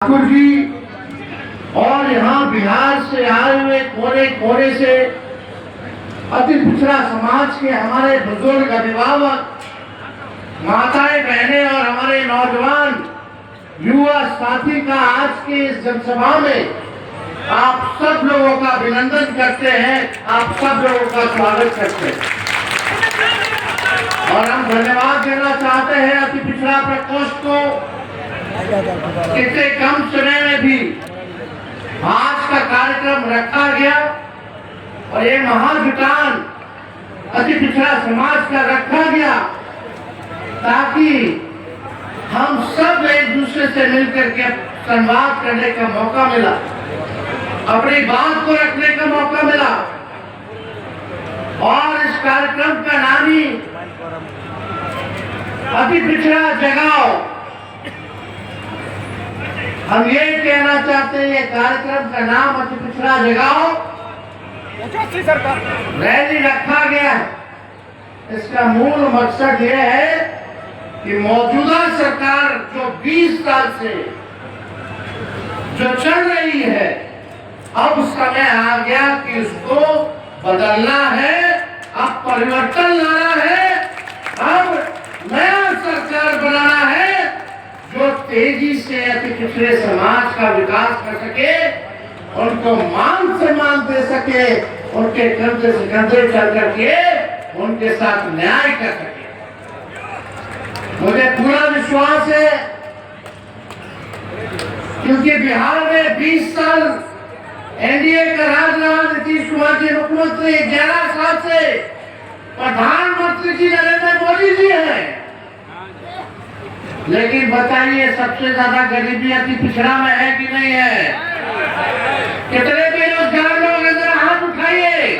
ठाकुर जी और यहाँ बिहार से आए हुए कोने कोने से अति पिछड़ा समाज के हमारे बुजुर्ग अभिभावक, माताएं, बहनें और हमारे नौजवान युवा साथी का आज की इस जनसभा में आप सब लोगों का अभिनंदन करते हैं, आप सब लोगों का स्वागत करते हैं और हम धन्यवाद देना चाहते हैं अति पिछड़ा प्रकोष्ठ को। इतने कम समय में भी आज का कार्यक्रम रखा गया और ये महाजुटान अति पिछड़ा समाज का रखा गया ताकि हम सब एक दूसरे से मिलकर के संवाद करने का मौका मिला, अपनी बात को रखने का मौका मिला। और इस कार्यक्रम का नाम ही अति पिछड़ा जगाओ। हम ये कहना चाहते हैं, ये कार्यक्रम का नाम अति पिछड़ा जगाओ रैली रखा गया है। इसका मूल मकसद ये है कि मौजूदा सरकार जो 20 साल से जो चल रही है, अब समय आ गया कि उसको बदलना है, अब परिवर्तन लाना है, अब नया सरकार बनाना है जो तेजी से अति पिछड़े समाज का विकास कर सके, उनको मान सम्मान दे सके, उनके कंधे से कंधे चल करके उनके साथ न्याय कर सके। मुझे पूरा विश्वास है क्योंकि बिहार में 20 साल एनडीए का राज रहा, नीतीश कुमार जी मुख्यमंत्री, 11 साल से प्रधानमंत्री जी नरेंद्र मोदी जी हैं। लेकिन बताइए सबसे ज्यादा गरीबी अति पिछड़ा में है कि नहीं है? कितने बेरोजगार लोग हैं, जरा हाथ उठाइए।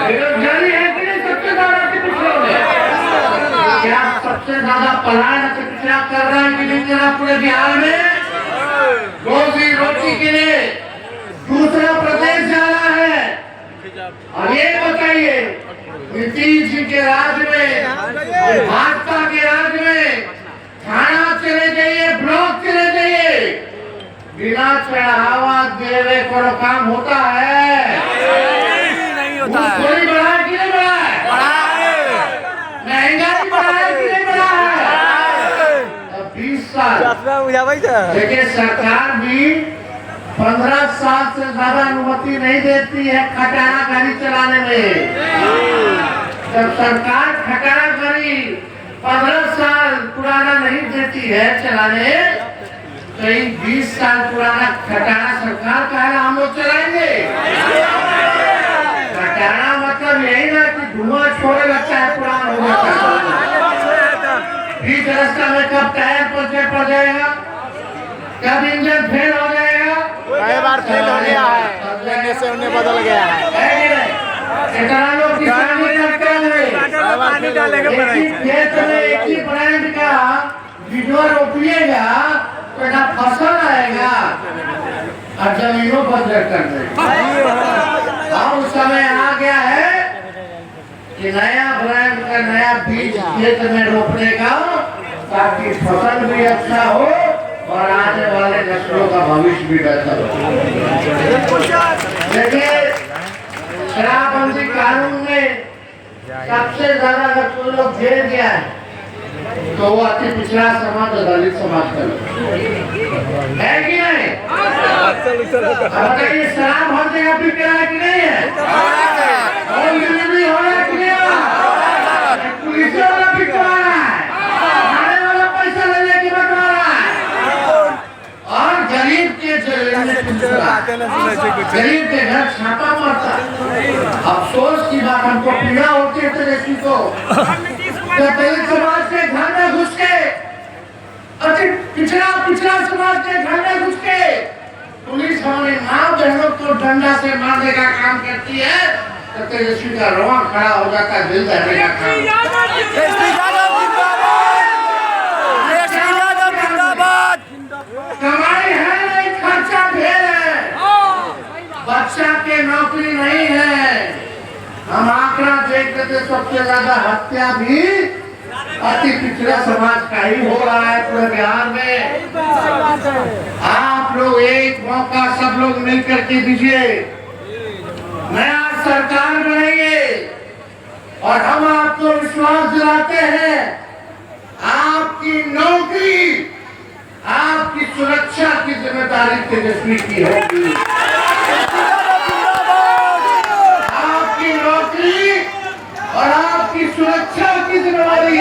बेरोजगारी है कि नहीं सबसे ज्यादा अति पिछड़ों में? क्या सबसे ज्यादा पलायन अति पिछड़ा कर रहा है कि नहीं जरा पूरे बिहार में? रोजी रोटी के लिए दूसरा प्रदेश जा रहा है। और ये बताइए नीतीश जी के राज में, भाजपा के राज में थाना चले जाइए, ब्लॉक चले जाइए, बिना चढ़ावा देवे को काम होता है? नहीं होता है। कोई बढ़ा है कि नहीं बढ़ा है? महंगाई बढ़ा है कि नहीं बढ़ा है? 20 साल देखिए सरकार भी 15 साल से ज्यादा अनुमति नहीं देती है खटारा गाड़ी चलाने में। जब सरकार खटारा गाड़ी 15 साल पुराना नहीं देती है चलाने, तो 20 साल पुराना खटारा सरकार का है, हम लोग चलाएंगे। खटारा मतलब यही ना कि धुआं छोड़ने लगता है, पुराना हो जाता है। बीच रास्ता में कब टायर पंचर पड़ जाएगा, कब इंजन फेल हो जाएगा। कई बार फेल हो गया है, लेने से उन्हें बदल गया है। इतना लोग किसानी करते हैं, खेत में एक ही ब्रांड का बीजवा रोपिएगा तो ना फसल आएगा और जमीनों बंजर कर देगा। अब समय आ गया है कि नया ब्रांड का नया बीज खेत में रोपने का, ताकि फसल भी अच्छा हो और आने वाले नस्लों का भविष्य भी बेहतर हो। देखिए शराबबंदी कानून में सबसे ज्यादा अगर कोई लोग जेल गया है तो वो अति पिछड़ा समाज और दलित समाज का है कि नहीं? बताइए शराब हर जगह बिक रहा है कि नहीं है? होम डिलीवरी हो रहा है कि नहीं हो रहा? पुलिस वाला बिकवा रहा है, खाने वाला पैसा लेने की बटवा रहा है और गरीब के गरीब के घर छापा मारता। अफसोस की बात, हमको पीड़ा होती है तेजस्वी को, जब दलित समाज के घर में घुस के, अति पिछड़ा समाज के घर में घुस के पुलिस हमारे माँ बहनों को डंडा से मारने का काम करती है, तो तेजस्वी का रोआ खड़ा हो जाता है, दिल दहने का काम। कमाई है नहीं, खर्चा ढेर है, बच्चा के नौकरी नहीं है। हम आंकड़ा देखते थे सबसे ज्यादा हत्या भी अति पिछड़ा समाज का ही हो रहा है पूरे बिहार में। मौका सब लोग मिल करके दीजिए। नया सरकार बनाएंगे और हम आपको विश्वास दिलाते हैं, आपकी नौकरी, आपकी सुरक्षा की जिम्मेदारी तेजस्वी की होगी। आपकी नौकरी और आपकी सुरक्षा की जिम्मेदारी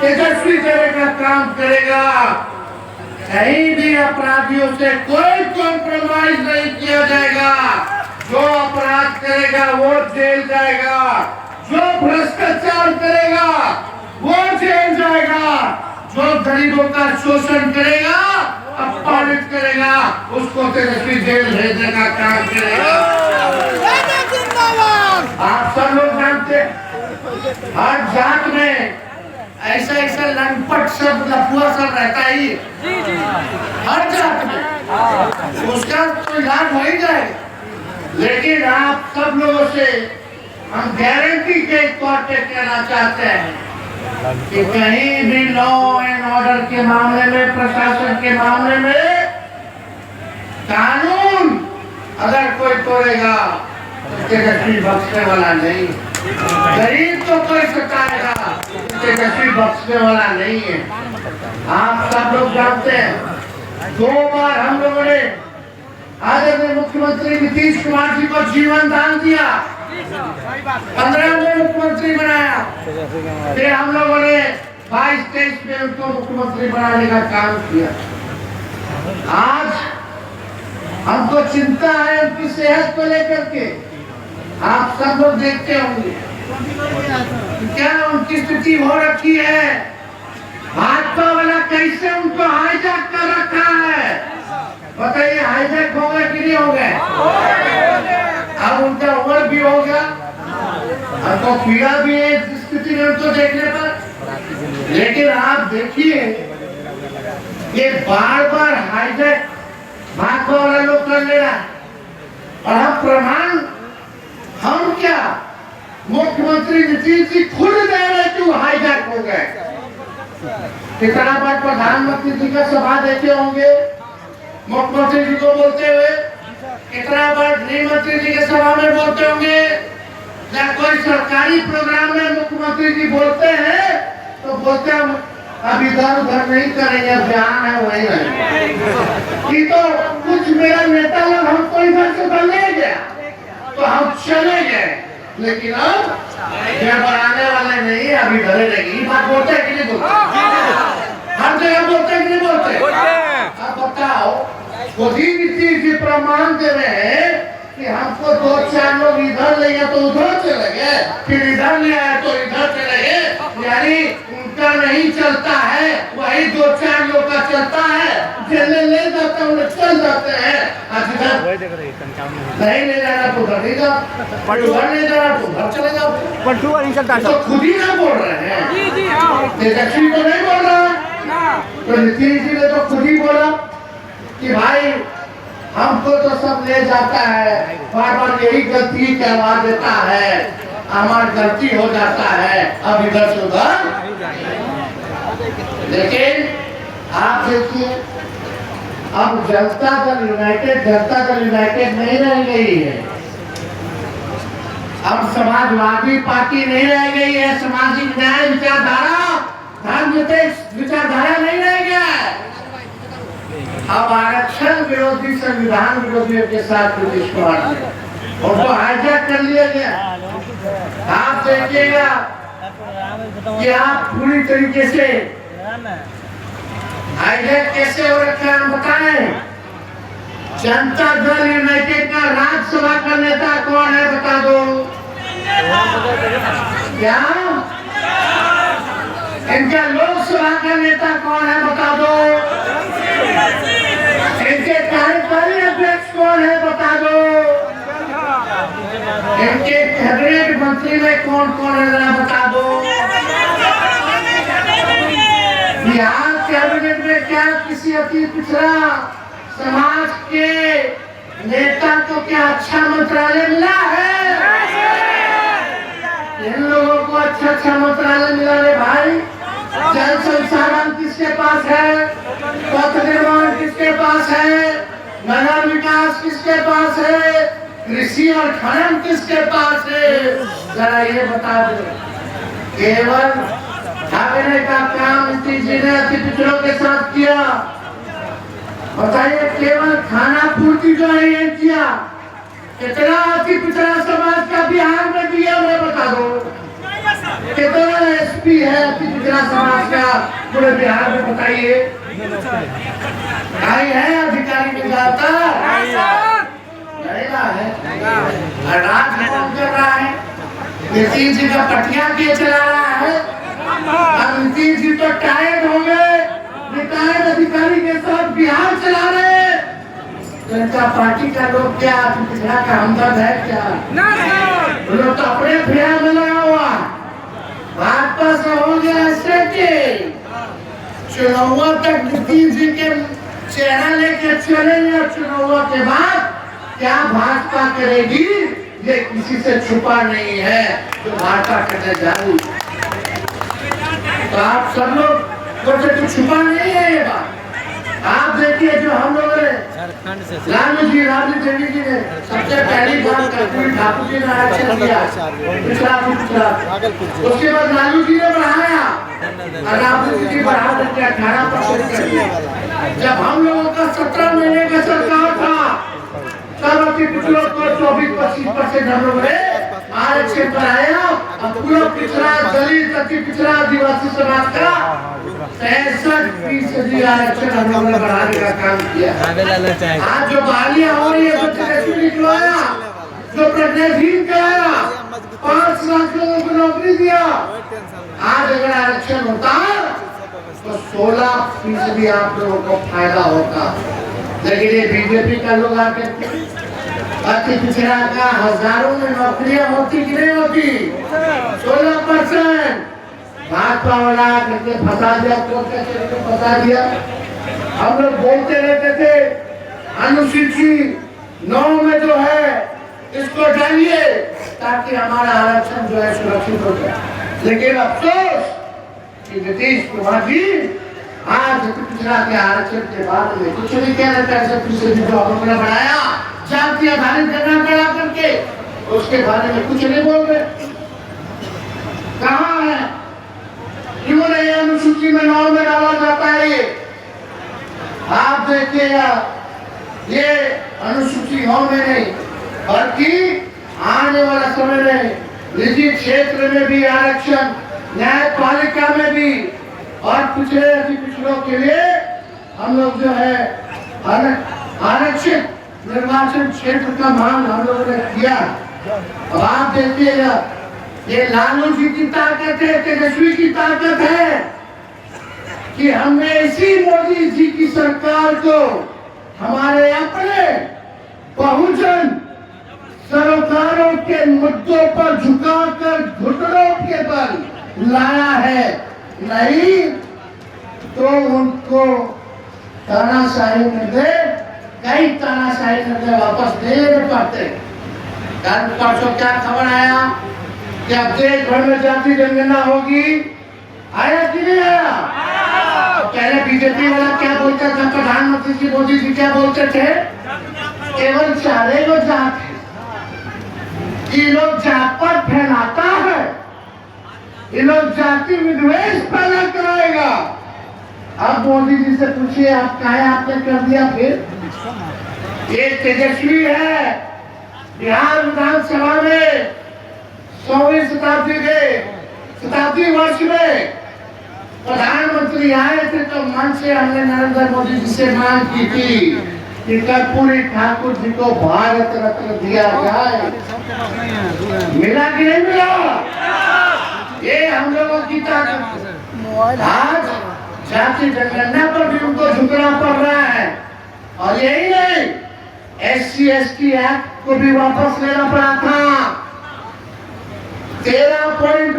तेजस्वी देने का काम करेगा। कहीं भी अपराधियों से कोई कॉम्प्रोमाइज नहीं किया जाएगा। जो अपराध करेगा वो जेल जाएगा, जो भ्रष्टाचार करेगा वो जेल जाएगा, जो गरीबों का शोषण करेगा, अपमानित करेगा, उसको तेजस्वी जेल भेजने का काम करेगा। आप सब लोग जानते हैं हर जात में ऐसा ऐसा लंपट सब लफुआ सब रहता ही हर जात में, उसका तो इलाज हो ही जाएगा। लेकिन आप सब लोगों से हम गारंटी के तौर पे कहना चाहते हैं कि कहीं भी लॉ एंड ऑर्डर के मामले में, प्रशासन के मामले में कानून अगर कोई तोड़ेगा तेजस्वी बख्शने वाला नहीं। गरीब तो कोई सताएगा, तेजस्वी बख्शने वाला नहीं है। आप सब लोग जानते हैं 2 बार हम लोगों ने आदरणीय मुख्यमंत्री नीतीश कुमार जी को जीवन दान दिया, 15 में मुख्यमंत्री बनाया, फिर हम लोगों ने 22-23 में उनको मुख्यमंत्री बनाने का काम किया। आज हमको चिंता है उनकी सेहत को लेकर के। आप सब लोग देखते होंगे क्या उनकी स्थिति हो रखी है। भाजपा वाला कैसे उनको हाईजैक कर रखा है, बताइए हाईजैक हो गए कि नहीं हो गए? अब उनका उम्र भी हो गया, हमको पीड़ा भी है इस स्थिति में उनको देखने पर। लेकिन आप देखिए ये बार बार हाईजैक भाजपा वाला लोग कर ले रहा है, और हम प्रमाण हम क्या मुख्यमंत्री नीतीश जी खुद दे रहे कि वो हाईजैक हो गए। कितना बार प्रधानमंत्री जी का सभा देखे होंगे मुख्यमंत्री जी को बोलते हुए, कितना बार गृह मंत्री जी के सभा में बोलते होंगे, या कोई सरकारी प्रोग्राम में मुख्यमंत्री जी बोलते हैं तो बोलते हम अब इधर उधर नहीं करेंगे, बयान है वही रहेंगे। तो कुछ मेरा नेता लोग हमको इधर से बन ले गया तो हम चले गए, लेकिन अब बढ़ाने वाले नहीं, अभी धरे रहेगी। बात बोलते हैं कि नहीं बोलते? हर जगह बोलते हैं कि नहीं बोलते? अब बताओ, खुद ही नीतीश जी प्रमाण दे रहे हैं कि हमको 2-4 लोग इधर ले गए तो उधर चले गए, फिर इधर ले आए तो इधर चले गए। यानी उनका नहीं चलता है, वही 2-4 लोग का चलता है। जेल ले जाते हैं, उन्हें चल जाते हैं। नहीं ले जाना तो उधर नहीं जाओ, उधर नहीं जाना तो उधर चले जाओ। तो खुद ही ना बोल रहे हैं, तेजस्वी तो नहीं बोल रहा है, तो नीतीश जी ने तो खुद ही बोला कि भाई हमको तो सब ले जाता है, बार बार यही गलती करवा देता है, हमारी गलती हो जाता है, अब इधर से उधर। लेकिन आप देखिए अब जनता दल यूनाइटेड नहीं रह गई है। अब समाजवादी पार्टी नहीं रह गई है, सामाजिक न्याय विचारधारा, धर्म विचारधारा नहीं रह गया है। अब आरक्षण विरोधी, संविधान विरोधियों के साथ नीतीश कुमार ने उनको हाईजैक कर लिया गया। आप देखिएगा कि आप पूरी तरीके से हाईजैक कैसे हो रखा है, हम बताएं। जनता दल यूनाइटेड का राज्यसभा का नेता कौन है बता दो? क्या इनका लोकसभा का नेता कौन है बता दो? इनके कार्यकारी अध्यक्ष कौन है बता दो? इनके कैबिनेट मंत्री में कौन कौन है जरा बता दो? बिहार कैबिनेट में क्या किसी अति पिछड़ा समाज के नेता को क्या अच्छा मंत्रालय मिला है? इन लोगों को अच्छा मंत्रालय मिला है भाई। जल संसाधन किसके पास है? पथ निर्माण किसके पास है? नगर विकास किसके पास है, कृषि और खनन किसके पास है, जरा ये बता दो। केवल ढाबे का काम नीतीश जी ने अति पिछड़ों के साथ किया। बताइए, केवल खाना पूर्ति जो है ये किया, कितना अति पिछड़ा समाज का बिहार में दिया, मैं बता दो। कितना एसपी है अति पिछड़ा समाज का पूरे बिहार में, बताइए। नहीं है अधिकारी में जाता है, राज कौन कर रहा है? नीतीश जी का पटिया के चला रहा है। और नीतीश जी तो टायर्ड हो गए, रिटायर्ड अधिकारी के साथ बिहार चला रहे। जनता पार्टी का लोग क्या पिछड़ा का हमदर्द है क्या? लोग तो अपने फेरा में लगा हुआ। भाजपा से हो गया सेटिंग, चुनाव तक नीतीश जी के चेहरा लेके चलेंगे। चुनाव के बाद क्या भाजपा करेगी ये किसी से छुपा नहीं है, जो भाजपा करने जा रही। तो आप सब लोग कुछ छुपा नहीं है ये बात। आप देखिए, जो हम लोगों ने लालू जी ने सबसे पहली बार कर्पूरी ठाकुर जी ने आरक्षण दिया, पिछड़ा। उसके बाद लालू जी ने बढ़ाया और राहुल जी बढ़ा करके 18% कर दिया। जब हम लोगों का 17 महीने का सरकार था, तब अति पिछड़ों को 24-25% हम लोगों ने आरक्षण बढ़ाया। अब पूरा पिछड़ा दलित, अति पिछड़ा आदिवासी समाज का 63% आरक्षण हम लोगों ने बढ़ाने का काम किया। आज जो बहालियां हो रही है, जो तेजस्वी निकलवाया, जो प्रज्ञाहीन कराया, 5 लाख लोगों को नौकरी दिया, आज अगर आरक्षण होता तो 16% आप लोगों को फायदा होता। लेकिन ये बीजेपी का लोग आकर अति पिछड़ा का हजारों में नौकरियां होती कि नहीं होती? 16% भाजपा वाला करके फंसा दिया, कोर्ट कचहरी में फंसा दिया। हम लोग बोलते रहते थे अनुसूची 9 में जो है इसको डालिए ताकि हमारा आरक्षण जो है सुरक्षित हो जाए। लेकिन अफसोस कि नीतीश कुमार जी आज पिछड़ा के आरक्षण के बारे में कुछ नहीं कह रहे। 65% जो हम लोगों ने बढ़ाया जाति आधारित गणना करा करके, उसके बारे में कुछ नहीं बोल रहे। कहाँ है? क्यों नहीं अनुसूची में 9 में डाला जाता है? ये आप देखिएगा, ये अनुसूची 9 में नहीं बल्कि आने वाला समय में निजी क्षेत्र में भी आरक्षण, न्यायपालिका में भी, और पिछड़े अति पिछड़ों के लिए हम लोग जो है आरक्षित निर्वाचन क्षेत्र का मांग हम लोगों ने किया। अब आप देखिएगा, ये लालू जी की ताकत है, तेजस्वी की ताकत है कि हमने इसी मोदी जी की सरकार को हमारे अपने बहुजन सरोकारों के मुद्दों पर झुकाकर घुटनों के बल लाया है। नहीं तो उनको तानाशाही निर्णय, कई तानाशाही निर्णय वापस नहीं लेने पाते। कल परसों क्या खबर आया कि अब देश भर में जाति जनगणना होगी, आया कि नहीं आया? पहले बीजेपी वाला क्या बोलता था, प्रधानमंत्री जी मोदी जी क्या बोलते थे? केवल 4 लोग जात है, ये लोग जात पर फैलाता है, ये लोग जाति विद्वेष पैदा कराएगा। अब मोदी जी से पूछिए, आप क्या आपने कर दिया? फिर ये तेजस्वी है, बिहार विधानसभा में 100वीं शताब्दी वर्ष में प्रधानमंत्री आए थे तो मन से हमने नरेंद्र मोदी जी से मांग की थी कि कर्पूरी ठाकुर जी को भारत रत्न दिया जाए। मिला कि नहीं मिला? ये हम लोगों की ताकत। आज जाति जनगणना पर भी उनको झुकना पड़ रहा है। और यही नहीं, SC/ST एक्ट को भी वापस लेना पड़ा था। 13 पॉइंट